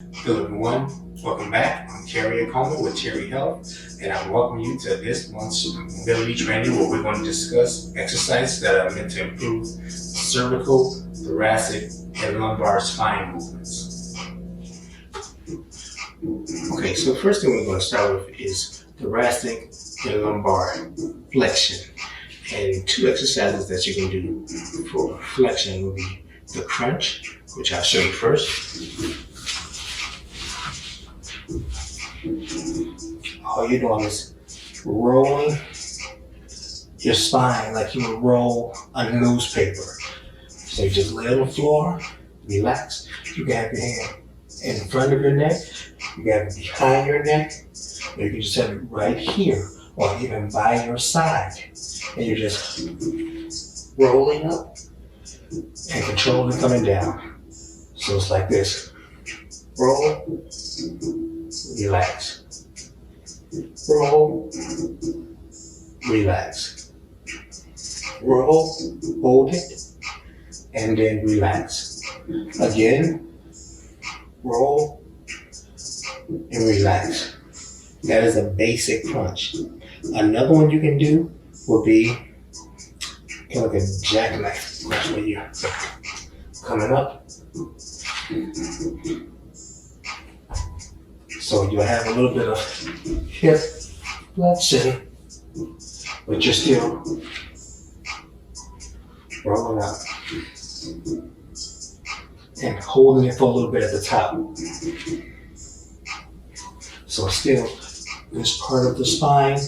Hello everyone, welcome back. I'm Karia Coleman with Ttari Health, and I welcome you to this month's mobility training where we're going to discuss exercises that are meant to improve cervical, thoracic, and lumbar spine movements. Okay, so the first thing we're going to start with is thoracic and lumbar flexion. And two exercises that you can do for flexion will be the crunch, which I'll show you first. All you're doing is rolling your spine like you would roll a newspaper. So you just lay on the floor, relax. You can have your hand in front of your neck, you can have it behind your neck, or you can just have it right here, or even by your side. And you're just rolling up and controlling coming down. So it's like this. Roll, relax. Roll, relax. Roll, hold it, and then relax. Again, roll and relax. That is a basic crunch. Another one you can do will be kind of like a jackknife crunch where you're coming up. So you'll have a little bit of hip flexion, but you're still rolling up and holding it for a little bit at the top. So still this part of the spine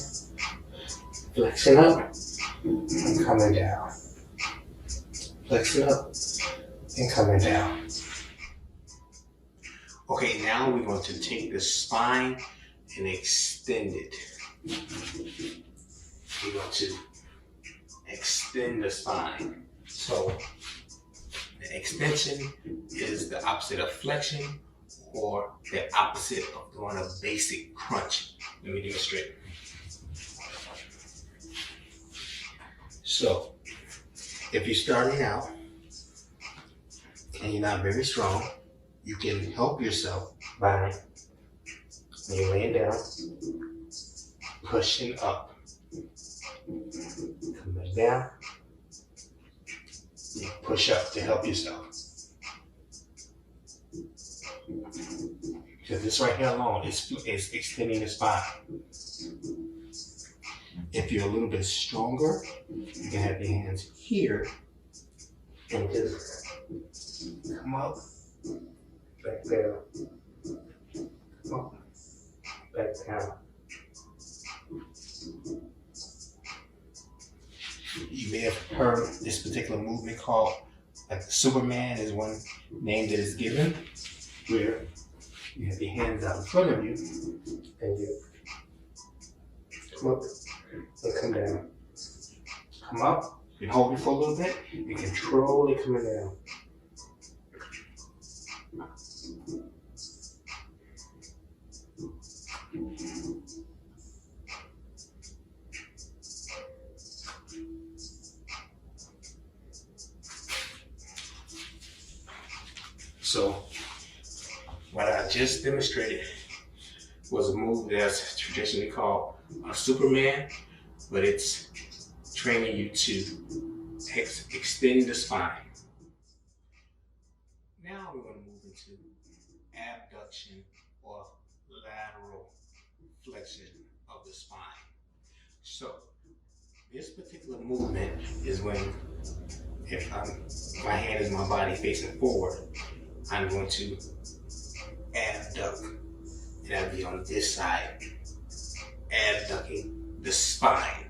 flexing up and coming down. Flexing up and coming down. Okay, now we're going to take the spine and extend it. We're going to extend the spine. So the extension is the opposite of flexion or the opposite of doing a basic crunch. Let me demonstrate. So if you're starting out and you're not very strong, you can help yourself by, when you're laying down, pushing up. Come down, you push up to help yourself. Because this right here alone is extending the spine. If you're a little bit stronger, you can have your hands here and just come up. Back down, up, back down. You may have heard this particular movement called like Superman is one name that is given, where you have your hands out in front of you and you come up and come down. Come up, you can hold it for a little bit, you control it coming down. So what I just demonstrated was a move that's traditionally called a Superman, but it's training you to extend the spine. Now we're going to move into abduction or lateral flexion of the spine. So this particular movement is when, if my hand is my body facing forward, I'm going to abduct, and that'll be on this side, abducting the spine.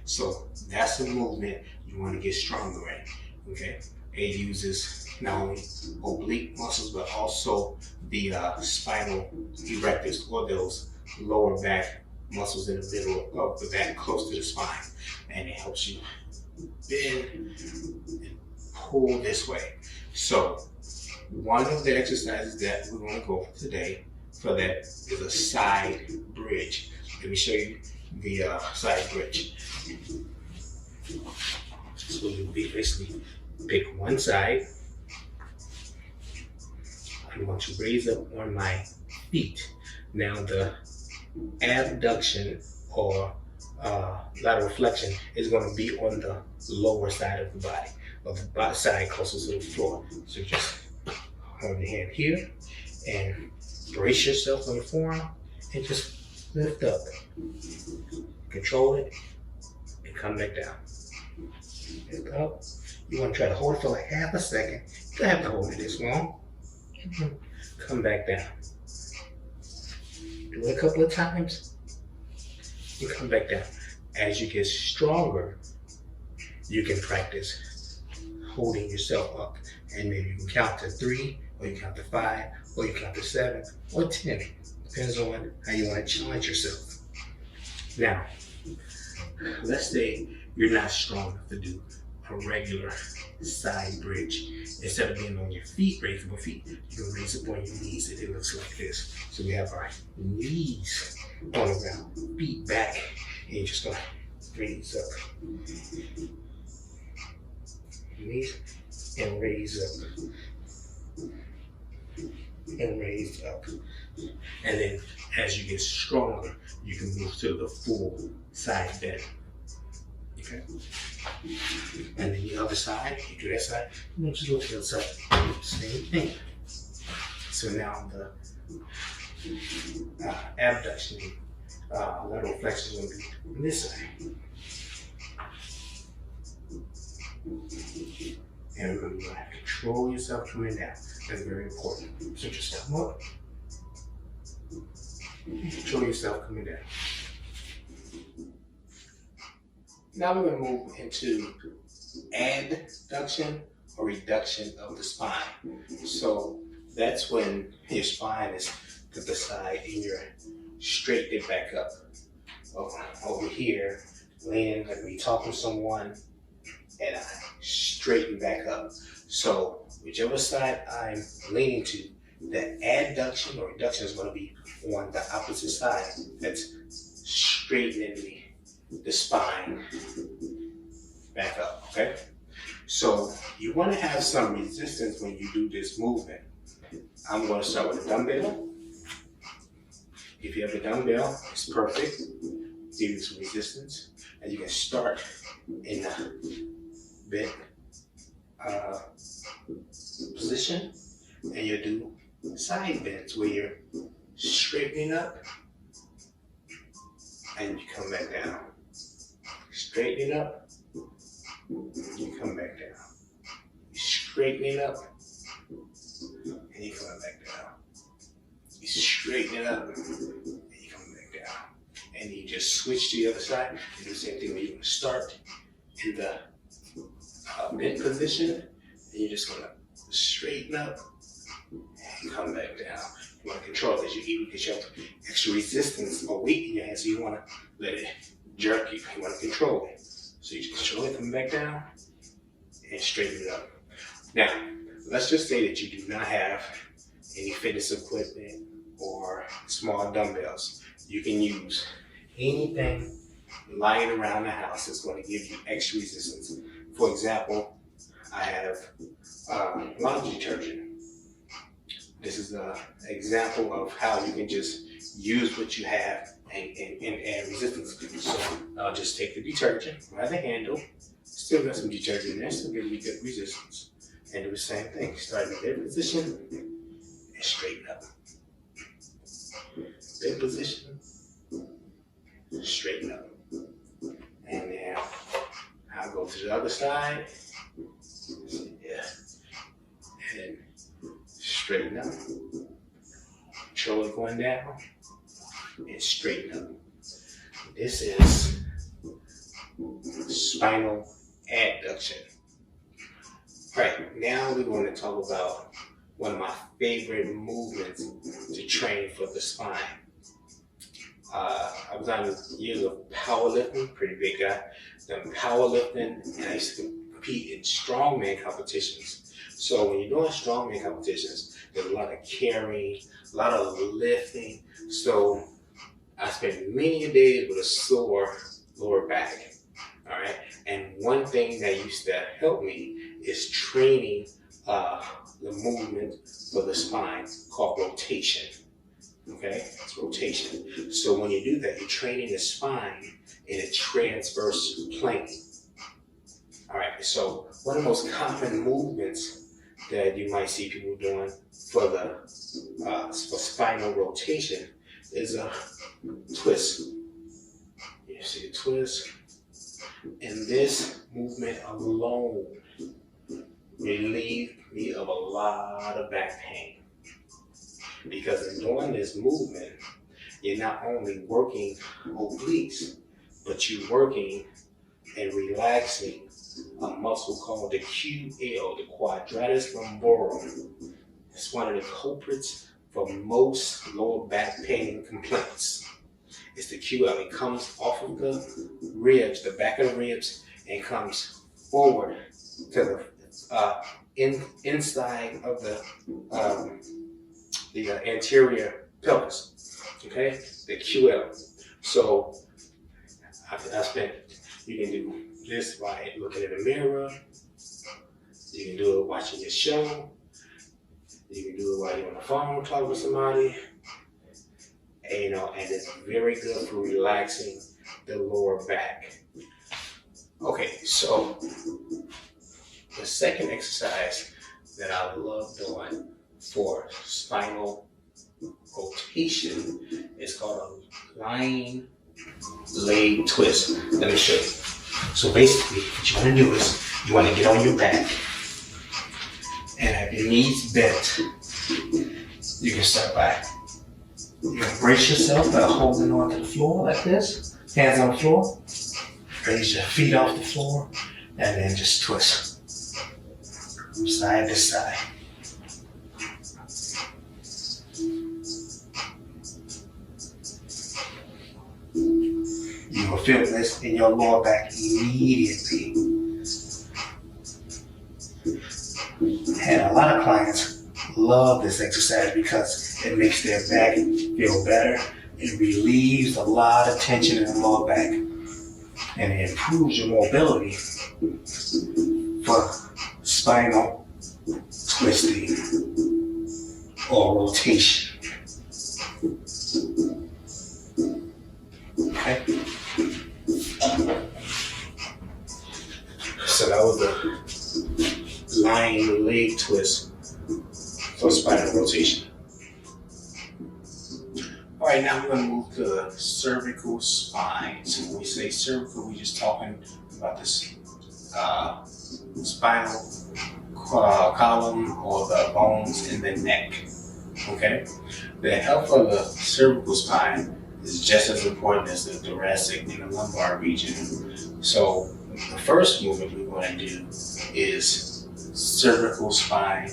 So that's a movement you want to get stronger in, okay? It uses not only oblique muscles, but also the spinal erectors, or those lower back muscles in the middle of the back, close to the spine. And it helps you bend and pull this way. So one of the exercises that we're going to go today for that is a side bridge. Let me show you the side bridge. So you'll basically pick one side, I'm going to raise up on my feet. Now the abduction or lateral flexion is going to be on the lower side of the body, or the side closest to the floor. So just hold your hand here and brace yourself on the forearm and just lift up. Control it and come back down. Lift up. You want to try to hold it for like half a second. You don't have to hold it this long. And then come back down. Do it a couple of times. You come back down. As you get stronger, you can practice holding yourself up. And maybe you can count to 3, or you count to 5, or you count to 7, or 10. Depends on how you want to challenge yourself. Now, let's say you're not strong enough to do a regular side bridge. Instead of being on your feet, raisable feet, you can raise up on your knees, and it looks like this. So we have our knees on the ground, feet back, and you're just gonna raise up. Knees and raise up. And raise up. And then as you get stronger, you can move to the full side bend. Okay? And then the other side, you do that side, and then just look to the other side. Same thing. So now the abduction, lateral flexion is going to be on this side. And remember, you're going to have to control yourself coming down. That's very important. So just come up. Control yourself coming down. Now we're going to move into adduction or reduction of the spine. So that's when your spine is to the side and you're straighten it back up. Over here, laying like we talking to someone, and I straighten back up. So whichever side I'm leaning to, the adduction or reduction is going to be on the opposite side. That's straightening the spine back up, okay? So you want to have some resistance when you do this movement. I'm going to start with a dumbbell. If you have a dumbbell, it's perfect. Give you some resistance. And you can start in the bent position, and you do side bends where you're straightening up and you come back down. Straightening up, you come back down. Straightening up, and you come back down. You straighten it up, and you come back down. And you just switch to the other side and do the same thing where you're going to start in the bent position, and you're just going to straighten up and come back down. You want to control it as you even get your extra resistance or weight in your hand, so you want to let it jerk you. You want to control it. So you just control it, come back down, and straighten it up. Now, let's just say that you do not have any fitness equipment or small dumbbells. You can use anything lying around the house that's going to give you extra resistance. For example, I have laundry detergent. This is an example of how you can just use what you have and add resistance. So I'll just take the detergent, grab the handle, still got some detergent in there, still give me good resistance. And do the same thing. Start in the bed position and straighten up. Bed position, straighten up. And then I'll go to the other side. Yeah. And straighten up. Control it going down and straighten up. This is spinal adduction. All right, now we're going to talk about one of my favorite movements to train for the spine. I was on years of powerlifting, pretty big guy. Done powerlifting, and I used to compete in strongman competitions. So when you're doing strongman competitions, there's a lot of carrying, a lot of lifting. So I spent many days with a sore lower back. All right, and one thing that used to help me is training the movement for the spine called rotation. Okay, it's rotation. So when you do that, you're training the spine in a transverse plane. All right, so one of the most common movements that you might see people doing for the for spinal rotation is a twist. You see a twist, and this movement alone relieved me of a lot of back pain. Because in doing this movement, you're not only working obliques, but you're working and relaxing a muscle called the QL, the Quadratus Lumborum. It's one of the culprits for most lower back pain complaints. It's the QL. It comes off of the ribs, the back of the ribs, and comes forward to the inside of the anterior pelvis. Okay, the QL. So you can do this by looking in the mirror. You can do it watching your show. You can do it while you're on the phone talking with somebody. And, and it's very good for relaxing the lower back. Okay, so the second exercise that I love doing for spinal rotation is called a lying leg twist. Let me show you. So basically, what you want to do is you want to get on your back and have your knees bent. You can start by, you can brace yourself by holding onto the floor like this, hands on the floor, raise your feet off the floor, and then just twist side to side. You will feel this in your lower back immediately. And a lot of clients love this exercise because it makes their back feel better. It relieves a lot of tension in the lower back. And it improves your mobility for spinal twisting or rotation. Okay? So that was the lying leg twist for spinal rotation. All right, now we're going to move to the cervical spine. So when we say cervical, we're just talking about this spinal column or the bones in the neck. Okay? The health of the cervical spine is just as important as the thoracic and the lumbar region. So the first movement we're going to do is cervical spine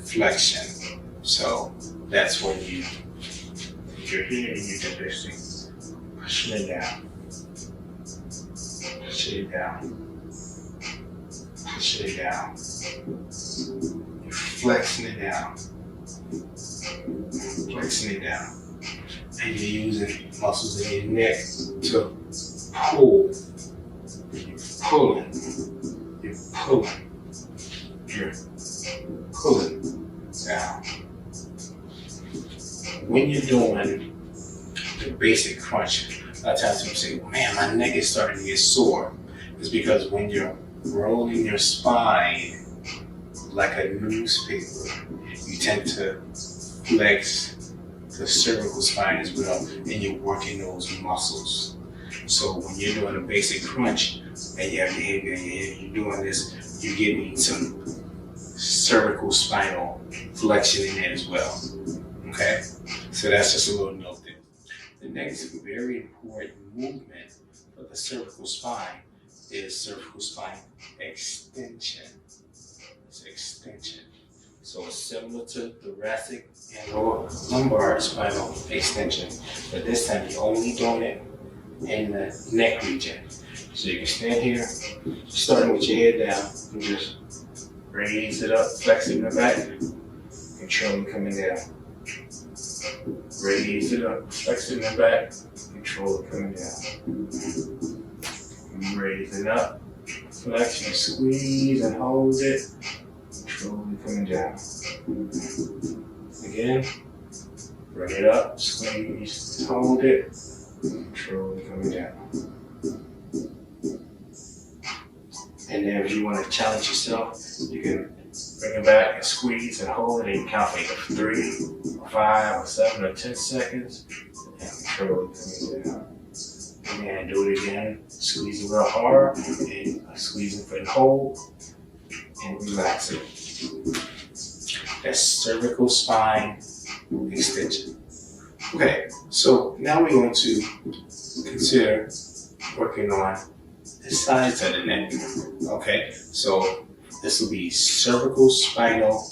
flexion. So that's when you're here and you're just basically pushing it down, pushing it down, pushing it down, you're flexing it down, flexing it down. And you're using muscles in your neck to pull. You're pulling. You're pulling. You're pulling down. When you're doing the basic crunch, a lot of times people say, man, my neck is starting to get sore. It's because when you're rolling your spine like a newspaper, you tend to flex the cervical spine as well, and you're working those muscles. So when you're doing a basic crunch and you have your head and you're doing this, you're getting some cervical spinal flexion in there as well. Okay? So that's just a little note there. The next very important movement for the cervical spine is cervical spine extension. It's extension. So it's similar to thoracic and or lumbar spinal extension, but this time you're only doing it in the neck region. So you can stand here, starting with your head down, and just raise it up, flexing the back, control it coming down. Raise it up, flexing the back, control it coming down. Raise it up, flex and squeeze and hold it. Controlling coming down. Again, bring it up, squeeze, hold it, controlling coming down. And then if you want to challenge yourself, you can bring it back and squeeze and hold it, and you count for 3, or 5, or 7, or 10 seconds, and control it coming down. And then do it again, squeeze it real hard, and squeeze it and hold, and relax it. That's cervical spine extension. Okay, so now we're going to consider working on the sides of the neck. Okay, so this will be cervical spinal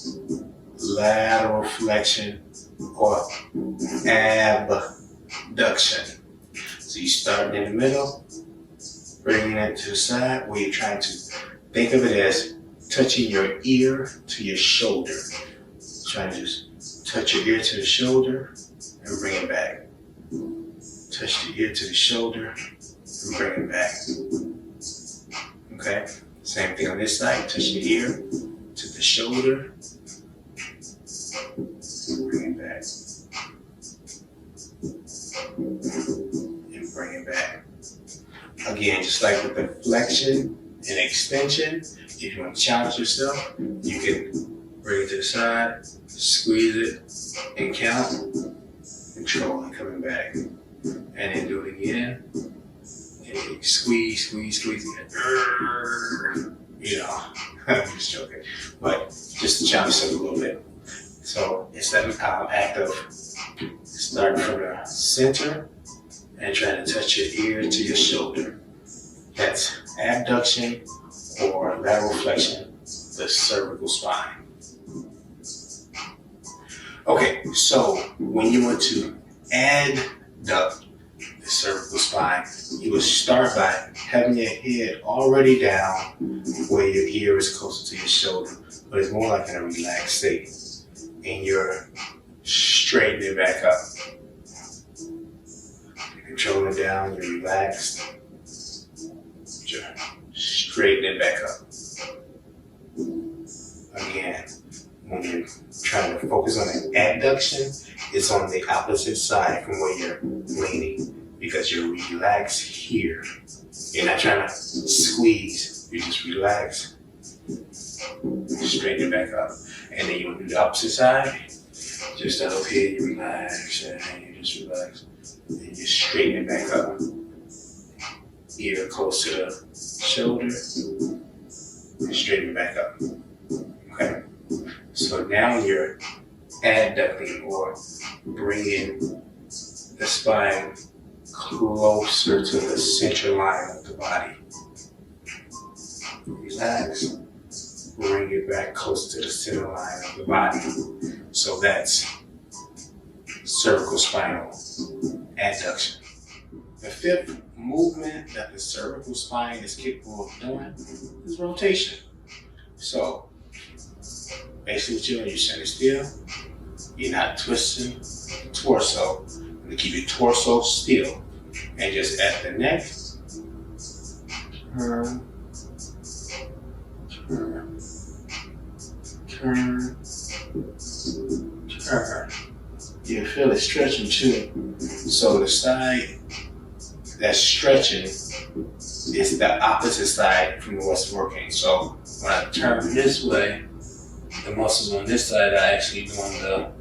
lateral flexion or abduction. So you start in the middle, bringing it to the side, where you're trying to think of it as touching your ear to your shoulder. Trying to just touch your ear to the shoulder and bring it back. Touch the ear to the shoulder and bring it back. Okay, same thing on this side. Touch your ear to the shoulder, bring it back, and bring it back. Again, just like with the flexion and extension, if you want to challenge yourself, you can bring it to the side, squeeze it, and count, control and coming back. And then do it again. And squeeze, squeeze, squeeze. You know, I'm just joking. But just to challenge yourself a little bit. So it's that act of starting from the center and trying to touch your ear to your shoulder. That's abduction or lateral flexion, the cervical spine. Okay, so when you want to adduct the cervical spine, you will start by having your head already down where your ear is closer to your shoulder, but it's more like in a relaxed state. And you're straightening it back up. You're controlling it down, you're relaxed. You're straightening it back up. Again, when you're trying to focus on an adduction, it's on the opposite side from where you're leaning because you're relaxed here. You're not trying to squeeze, you just relax, straighten it back up. And then you want to do the opposite side, just up here, you relax, and you just relax, and you straighten it back up. Ear close to the shoulder, and straighten it back up. Okay? So now you're adducting or bringing the spine closer to the center line of the body. Relax, bring it back closer to the center line of the body. So that's cervical spinal adduction. The fifth movement that the cervical spine is capable of doing is rotation. So basically what you're doing, you're standing still, you're not twisting the torso. You keep your torso still and just at the neck, turn, turn, turn, turn. You feel it stretching too. So the side that's stretching is the opposite side from what's working. So when I turn this way, the muscles on this side are actually doing the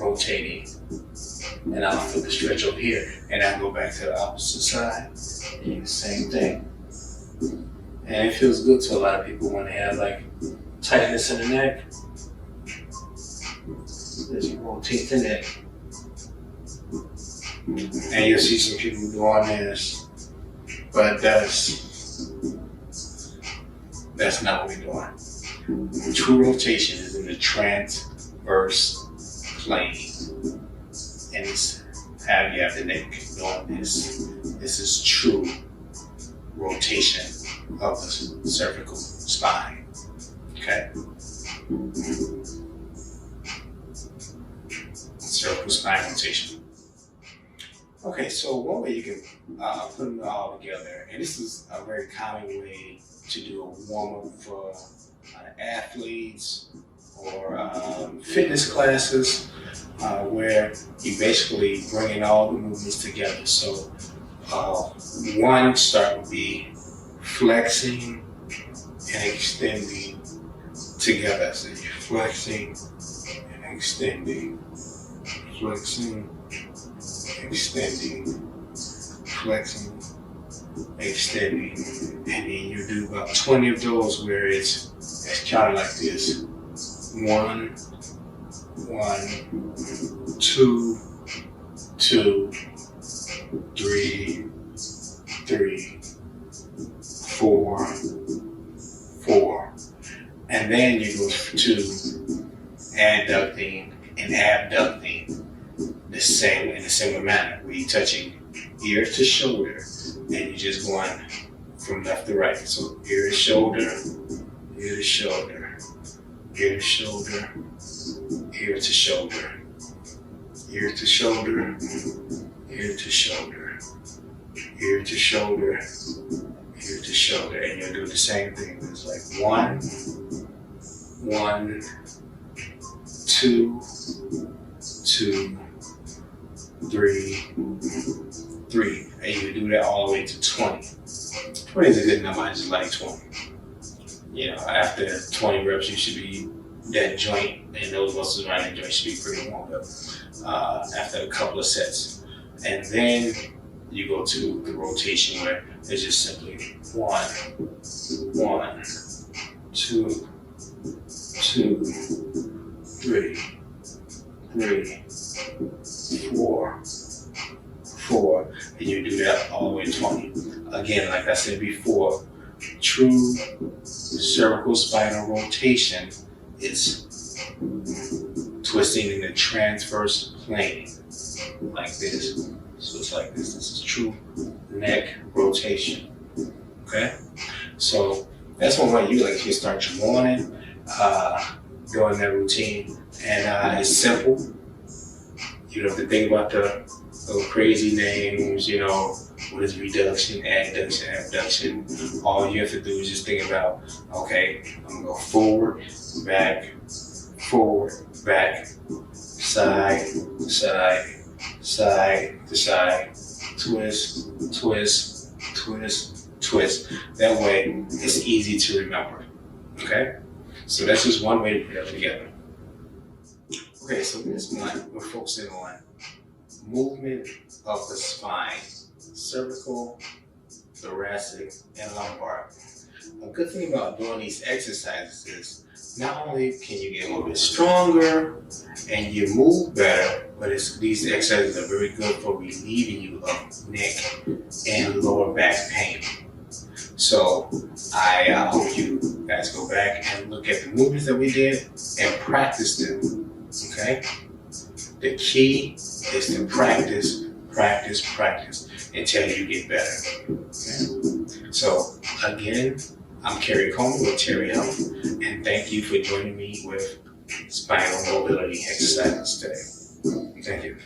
rotating. And I'll feel the stretch over here. And I go back to the opposite side and do the same thing. And it feels good to a lot of people when they have like tightness in the neck. Just rotate the neck. And you'll see some people doing this, but that's not what we're doing. True rotation is in the transverse plane. And it's how you have the neck doing this. This is true rotation of the cervical spine. Okay? Cervical spine rotation. Okay, so one way you can put them all together, and this is a very common way to do a warm-up for athletes or fitness classes where you basically bringing all the movements together. So one start would be flexing and extending together. So you're flexing and extending, flexing, extending, flexing, extending, and then you do about 20 of those where it's kind of like this. 1, 2, 2, 3, 3, 4, 4. And then you go to adducting and abducting in the same manner, where you're touching ear to shoulder and you're just going from left to right. So ear to shoulder, ear to shoulder, ear to shoulder, ear to shoulder, ear to shoulder, ear to shoulder, ear to shoulder, ear to shoulder, and you'll do the same thing. It's like 1, 1, 2, 2, 3, 3, and you do that all the way to 20. 20 is a good number. I just like 20. You know, after 20 reps, you should be, that joint and those muscles around that joint should be pretty warmed up after a couple of sets. And then you go to the rotation where it's just simply 1, 1, 2, 2, 3, 3, 4, 4, and you do that all the way to 20. Again, like I said before, true cervical spinal rotation is twisting in the transverse plane, like this. So it's like this. This is true neck rotation. Okay? So that's one way you like to start your morning, doing that routine. And it's simple. You don't have to think about the little crazy names, you know, what is reduction, adduction, abduction. All you have to do is just think about, okay, I'm gonna go forward, back, side, side, side to side, twist, twist, twist, twist. That way, it's easy to remember, okay? So that's just one way to put it together. Okay, so this one, we're focusing on movement of the spine, cervical, thoracic, and lumbar. A good thing about doing these exercises is not only can you get a little bit stronger and you move better, but these exercises are very good for relieving you of neck and lower back pain. So I hope you guys go back and look at the movements that we did and practice them, okay? The key is to practice, practice, practice until you get better, okay? So again, I'm Coleman with Ttari Health, and thank you for joining me with spinal mobility exercises today. Thank you.